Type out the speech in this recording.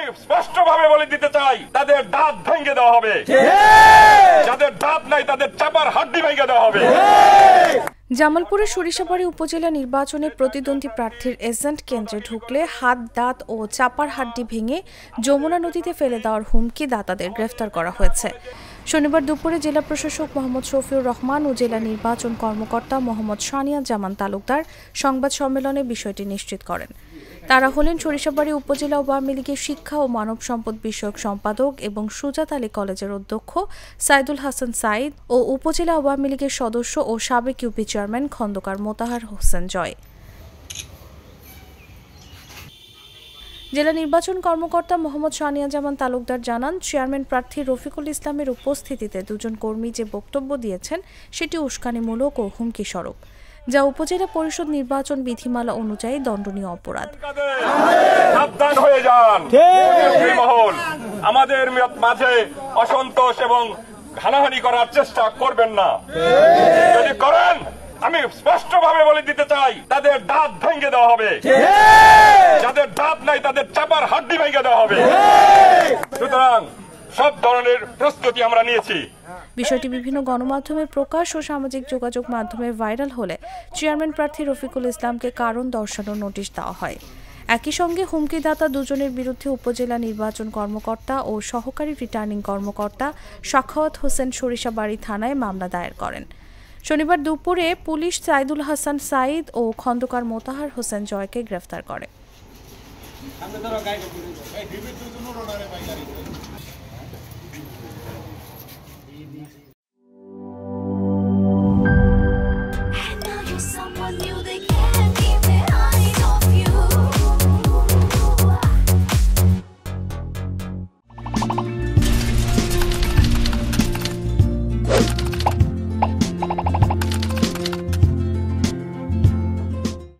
আমি স্পষ্টভাবে বলে দিতে চাই, তাদের দাঁত ভেঙে দেওয়া হবে, যাদের দাঁত নাই তাদের চাপার হাড্ডি ভেঙে দেওয়া হবে। জামালপুরের সরিষাবাড়ী উপজেলা নির্বাচনে প্রতিদ্বন্দ্বী প্রার্থীর এজেন্ট কেন্দ্রে ঢুকলে হাত, দাঁত ও চাপার হাড্ডি ভেঙে যমুনা নদীতে ফেলে দেওয়ার হুমকি দাতাদের গ্রেফতার করা হয়েছে। শনিবার দুপুরে জেলা প্রশাসক মোহাম্মদ শফিউর রহমান ও জেলা নির্বাচন কর্মকর্তা মোহাম্মদ সানিয়াজ্জামান তালুকদার সংবাদ সম্মেলনে বিষয়টি নিশ্চিত করেন। তারা হলেন সরিষাবাড়ী উপজেলা আওয়ামী লীগের শিক্ষা ও মানব সম্পদ বিষয়ক সম্পাদক এবং সুজাত আলী কলেজের অধ্যক্ষ সাইদুল হাসান সাইদ ও উপজেলা আওয়ামী লীগের সদস্য ও সাবেক ইউপি চেয়ারম্যান খন্দকার মোতাহার হোসেন জয়। জেলা নির্বাচন কর্মকর্তা মোহাম্মদ সানিয়াজ্জামান তালুকদার জানান, চেয়ারম্যান প্রার্থী রফিকুল ইসলামের উপস্থিতিতে দুজন কর্মী যে বক্তব্য দিয়েছেন সেটি উস্কানিমূলক ও হুমকি স্বরূপ, যা উপজেলা পরিষদ নির্বাচন বিধিমালা অনুযায়ী দণ্ডনীয় অপরাধ। সাবধান হয়ে যান, আমাদের মাঝে অসন্তোষ এবং হানাহানি করার চেষ্টা করবেন না। যদি করেন, আমি স্পষ্টভাবে বলে দিতে চাই, তাদের দাঁত ভেঙে দেওয়া হবে, যাদের দাঁত নাই তাদের চাপার হাড্ডি ভেঙে দেওয়া হবে। সুতরাং সব ধরনের প্রস্তুতি আমরা নিয়েছি। বিষয়টি বিভিন্ন গণমাধ্যমে প্রকাশ ও সামাজিক যোগাযোগ মাধ্যমে ভাইরাল হলে চেয়ারম্যান প্রার্থী রফিকুল ইসলামকে কারণ দর্শানোর নোটিশ দেওয়া হয়। একই সঙ্গে হুমকিদাতা দুজনের বিরুদ্ধে উপজেলা নির্বাচন কর্মকর্তা ও সহকারী রিটার্নিং কর্মকর্তা সাখাওয়াত হোসেন সরিষাবাড়ী থানায় মামলা দায়ের করেন। শনিবার দুপুরে পুলিশ সাইদুল হাসান সাইদ ও খন্দকার মোতাহার হোসেন জয়কে গ্রেফতার করে।